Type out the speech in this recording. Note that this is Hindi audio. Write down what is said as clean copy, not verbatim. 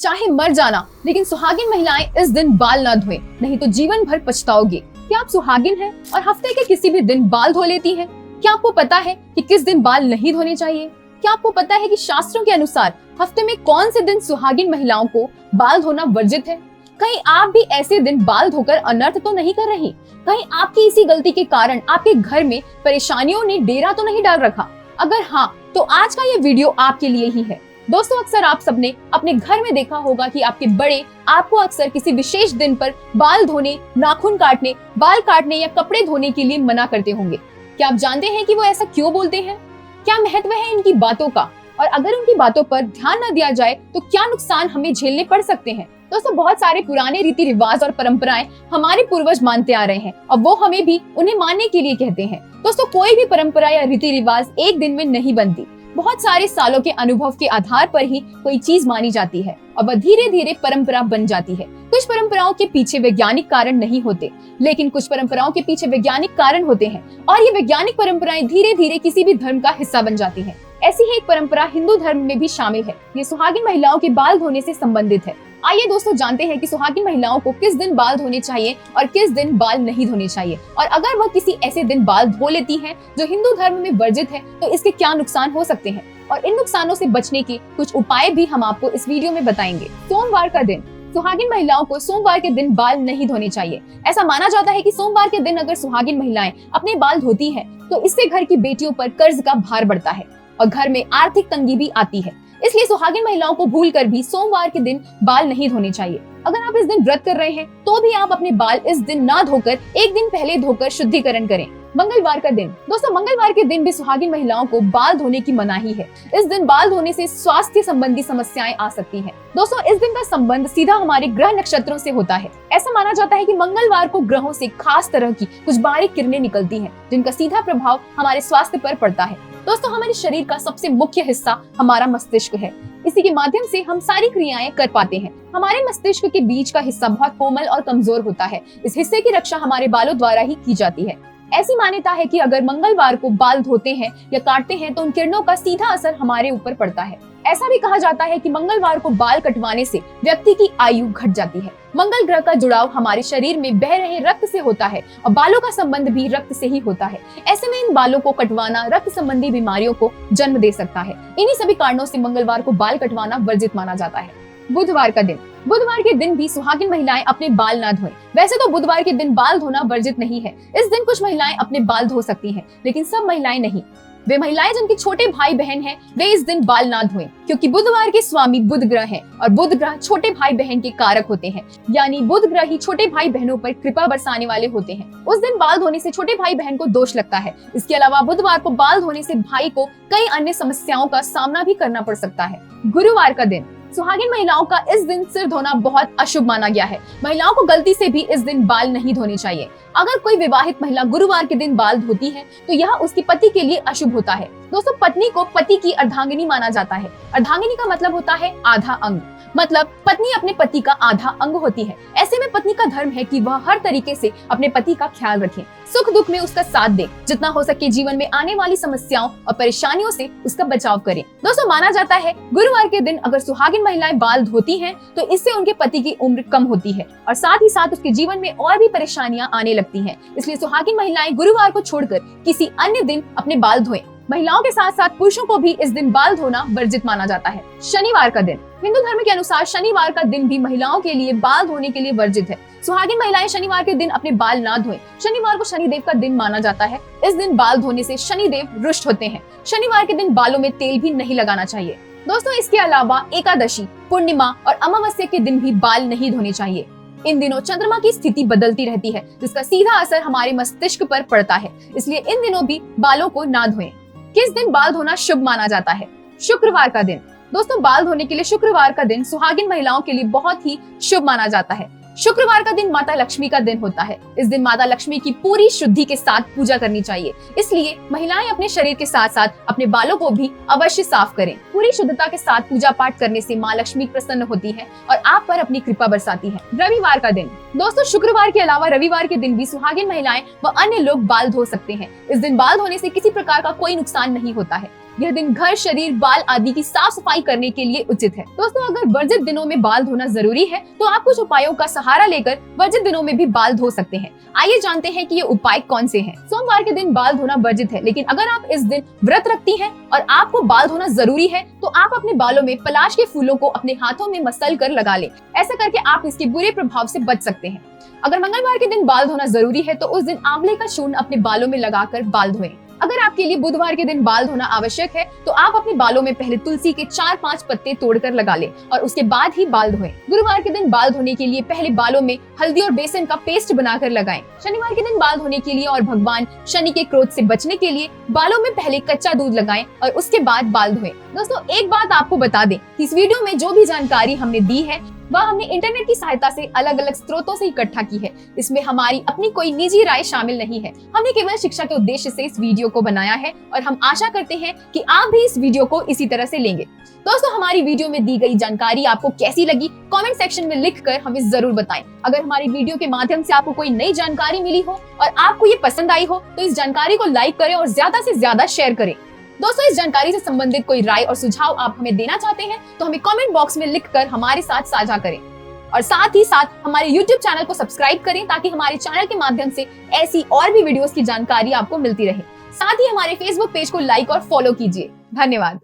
चाहे मर जाना, लेकिन सुहागिन महिलाएं इस दिन बाल ना धोएं, नहीं तो जीवन भर पछताओगे। क्या आप सुहागिन हैं और हफ्ते के किसी भी दिन बाल धो लेती हैं? क्या आपको पता है कि किस दिन बाल नहीं धोने चाहिए? क्या आपको पता है कि शास्त्रों के अनुसार हफ्ते में कौन से दिन सुहागिन महिलाओं को बाल धोना वर्जित है? कहीं आप भी ऐसे दिन बाल धोकर अनर्थ तो नहीं कर रही? कहीं आपकी इसी गलती के कारण आपके घर में परेशानियों ने डेरा तो नहीं डाल रखा? अगर हाँ, तो आज का ये वीडियो आपके लिए ही है। दोस्तों, अक्सर आप सबने अपने घर में देखा होगा कि आपके बड़े आपको अक्सर किसी विशेष दिन पर बाल धोने, नाखून काटने, बाल काटने या कपड़े धोने के लिए मना करते होंगे। क्या आप जानते हैं कि वो ऐसा क्यों बोलते हैं? क्या महत्व है इनकी बातों का? और अगर उनकी बातों पर ध्यान न दिया जाए तो क्या नुकसान हमें झेलने पड़ सकते हैं? दोस्तों, बहुत सारे पुराने रीति रिवाज और परंपराएं हमारे पूर्वज मानते आ रहे हैं और वो हमें भी उन्हें मानने के लिए कहते हैं। दोस्तों, कोई भी परंपरा या रीति रिवाज एक दिन में नहीं बनती। बहुत सारे सालों के अनुभव के आधार पर ही कोई चीज मानी जाती है और वह धीरे धीरे परंपरा बन जाती है। कुछ परंपराओं के पीछे वैज्ञानिक कारण नहीं होते, लेकिन कुछ परंपराओं के पीछे वैज्ञानिक कारण होते हैं और ये वैज्ञानिक परंपराएं धीरे धीरे किसी भी धर्म का हिस्सा बन जाती हैं। ऐसी ही एक परंपरा हिंदू धर्म में भी शामिल है। ये सुहागिन महिलाओं के बाल धोने से संबंधित है। आइए दोस्तों, जानते हैं कि सुहागिन महिलाओं को किस दिन बाल धोने चाहिए और किस दिन बाल नहीं धोने चाहिए, और अगर वह किसी ऐसे दिन बाल धो लेती हैं जो हिंदू धर्म में वर्जित है तो इसके क्या नुकसान हो सकते हैं, और इन नुकसानों से बचने के कुछ उपाय भी हम आपको इस वीडियो में बताएंगे। सोमवार का दिन। सुहागिन महिलाओं को सोमवार के दिन बाल नहीं धोने चाहिए। ऐसा माना जाता है कि सोमवार के दिन अगर सुहागिन महिलाएं अपने बाल धोती हैं तो इससे घर की बेटियों पर कर्ज का भार बढ़ता है और घर में आर्थिक तंगी भी आती है। इसलिए सुहागिन महिलाओं को भूलकर भी सोमवार के दिन बाल नहीं धोने चाहिए। अगर आप इस दिन व्रत कर रहे हैं तो भी आप अपने बाल इस दिन ना धोकर एक दिन पहले धोकर शुद्धिकरण करें। मंगलवार का दिन। दोस्तों, मंगलवार के दिन भी सुहागिन महिलाओं को बाल धोने की मनाही है। इस दिन बाल धोने से स्वास्थ्य संबंधी समस्याएं आ सकती हैं। दोस्तों, इस दिन का संबंध सीधा हमारे ग्रह नक्षत्रों से होता है। ऐसा माना जाता है कि मंगलवार को ग्रहों से खास तरह की कुछ बारीक किरणें निकलती हैं, जिनका सीधा प्रभाव हमारे स्वास्थ्य पर पड़ता है। दोस्तों, हमारे शरीर का सबसे मुख्य हिस्सा हमारा मस्तिष्क है। इसी के माध्यम से हम सारी क्रियाएं कर पाते हैं। हमारे मस्तिष्क के बीच का हिस्सा बहुत कोमल और कमजोर होता है। इस हिस्से की रक्षा हमारे बालों द्वारा ही की जाती है। ऐसी मान्यता है कि अगर मंगलवार को बाल धोते हैं या काटते हैं तो उन किरणों का सीधा असर हमारे ऊपर पड़ता है। ऐसा भी कहा जाता है कि मंगलवार को बाल कटवाने से व्यक्ति की आयु घट जाती है। मंगल ग्रह का जुड़ाव हमारे शरीर में बह रहे रक्त से होता है और बालों का संबंध भी रक्त से ही होता है। ऐसे में इन बालों को कटवाना रक्त संबंधी बीमारियों को जन्म दे सकता है। इन्हीं सभी कारणों से मंगलवार को बाल कटवाना वर्जित माना जाता है। बुधवार का दिन। बुधवार के दिन भी सुहागिन महिलाएं अपने बाल ना धोएं। वैसे तो बुधवार के दिन बाल धोना वर्जित नहीं है। इस दिन कुछ महिलाएं अपने बाल धो सकती हैं, लेकिन सब महिलाएं नहीं। वे महिलाएं जिनके छोटे भाई बहन हैं, वे इस दिन बाल ना धोएं, क्योंकि बुधवार के स्वामी बुध ग्रह हैं और बुध ग्रह छोटे भाई बहन के कारक होते हैं। यानी बुध ग्रह ही छोटे भाई बहनों पर कृपा बरसाने वाले होते हैं। उस दिन बाल धोने से छोटे भाई बहन को दोष लगता है। इसके अलावा बुधवार को बाल धोने से भाई को कई अन्य समस्याओं का सामना भी करना पड़ सकता है। गुरुवार का दिन। सुहागिन महिलाओं का इस दिन सिर धोना बहुत अशुभ माना गया है। महिलाओं को गलती से भी इस दिन बाल नहीं धोने चाहिए। अगर कोई विवाहित महिला गुरुवार के दिन बाल धोती है तो यह उसके पति के लिए अशुभ होता है। दोस्तों, पत्नी को पति की अर्धांगिनी माना जाता है। अर्धांगिनी का मतलब होता है आधा अंग, मतलब पत्नी अपने पति का आधा अंग होती है। ऐसे में पत्नी का धर्म है कि वह हर तरीके से अपने पति का ख्याल रखे, सुख दुख में उसका साथ दे, जितना हो सके जीवन में आने वाली समस्याओं और परेशानियों से उसका बचाव करे। दोस्तों, माना जाता है गुरुवार के दिन अगर सुहागिन महिलाएं बाल धोती हैं तो इससे उनके पति की उम्र कम होती है और साथ ही साथ उसके जीवन में और भी परेशानियां आने लगती हैं। इसलिए सुहागिन महिलाएं गुरुवार को छोड़कर किसी अन्य दिन अपने बाल धोएं। महिलाओं के साथ साथ पुरुषों को भी इस दिन बाल धोना वर्जित माना जाता है। शनिवार का दिन। हिंदू धर्म के अनुसार शनिवार का दिन भी महिलाओं के लिए बाल धोने के लिए वर्जित है। सुहागिन महिलाएं शनिवार के दिन अपने बाल ना धोएं। शनिवार को शनिदेव का दिन माना जाता है। इस दिन बाल धोने से शनिदेव रुष्ट होते हैं। शनिवार के दिन बालों में तेल भी नहीं लगाना चाहिए। दोस्तों, इसके अलावा एकादशी, पूर्णिमा और अमावस्या के दिन भी बाल नहीं धोने चाहिए। इन दिनों चंद्रमा की स्थिति बदलती रहती है, जिसका सीधा असर हमारे मस्तिष्क पर पड़ता है। इसलिए इन दिनों भी बालों को ना धोएं। किस दिन बाल धोना शुभ माना जाता है? शुक्रवार का दिन। दोस्तों, बाल धोने के लिए शुक्रवार का दिन सुहागिन महिलाओं के लिए बहुत ही शुभ माना जाता है। शुक्रवार का दिन माता लक्ष्मी का दिन होता है। इस दिन माता लक्ष्मी की पूरी शुद्धि के साथ पूजा करनी चाहिए। इसलिए महिलाएं अपने शरीर के साथ साथ अपने बालों को भी अवश्य साफ करें। पूरी शुद्धता के साथ पूजा पाठ करने से माँ लक्ष्मी प्रसन्न होती है और आप पर अपनी कृपा बरसाती है। रविवार का दिन। दोस्तों, शुक्रवार के अलावा रविवार के दिन भी सुहागिन महिलाएं व अन्य लोग बाल धो सकते हैं। इस दिन बाल धोने से किसी प्रकार का कोई नुकसान नहीं होता है। यह दिन घर, शरीर, बाल आदि की साफ सफाई करने के लिए उचित है। दोस्तों, अगर वर्जित दिनों में बाल धोना जरूरी है तो आप कुछ उपायों का सहारा लेकर वर्जित दिनों में भी बाल धो सकते हैं। आइए जानते हैं कि ये उपाय कौन से हैं। सोमवार के दिन बाल धोना वर्जित है, लेकिन अगर आप इस दिन व्रत रखती हैं और आपको बाल धोना जरूरी है तो आप अपने बालों में पलाश के फूलों को अपने हाथों में मसल कर लगा लें। ऐसा करके आप इसके बुरे प्रभाव से बच सकते हैं। अगर मंगलवार के दिन बाल धोना जरूरी है तो उस दिन आंवले का चूर्ण अपने बालों में लगाकर बाल धोएं। अगर आपके लिए बुधवार के दिन बाल धोना आवश्यक है तो आप अपने बालों में पहले तुलसी के 4-5 पत्ते तोड़कर लगा लें और उसके बाद ही बाल धोएं। गुरुवार के दिन बाल धोने के लिए पहले बालों में हल्दी और बेसन का पेस्ट बनाकर लगाएं। शनिवार के दिन बाल धोने के लिए और भगवान शनि के क्रोध से बचने के लिए बालों में पहले कच्चा दूध लगाएं और उसके बाद बाल धोएं। दोस्तों, एक बात आपको बता दें कि इस वीडियो में जो भी जानकारी हमने दी है वह हमने इंटरनेट की सहायता से अलग अलग स्रोतों से इकट्ठा की है। इसमें हमारी अपनी कोई निजी राय शामिल नहीं है। हमने केवल शिक्षा के उद्देश्य से इस वीडियो को बनाया है और हम आशा करते हैं कि आप भी इस वीडियो को इसी तरह से लेंगे। दोस्तों, हमारी वीडियो में दी गई जानकारी आपको कैसी लगी कमेंट सेक्शन में लिखकर हमें जरूर बताएं। अगर हमारी वीडियो के माध्यम से आपको कोई नई जानकारी मिली हो और आपको ये पसंद आई हो तो इस जानकारी को लाइक करें और ज्यादा से ज्यादा शेयर करें। दोस्तों, इस जानकारी से संबंधित कोई राय और सुझाव आप हमें देना चाहते हैं तो हमें कमेंट बॉक्स में लिखकर हमारे साथ साझा करें और साथ ही साथ हमारे YouTube चैनल को सब्सक्राइब करें ताकि हमारे चैनल के माध्यम से ऐसी और भी वीडियोस की जानकारी आपको मिलती रहे। साथ ही हमारे Facebook पेज को लाइक और फॉलो कीजिए। धन्यवाद।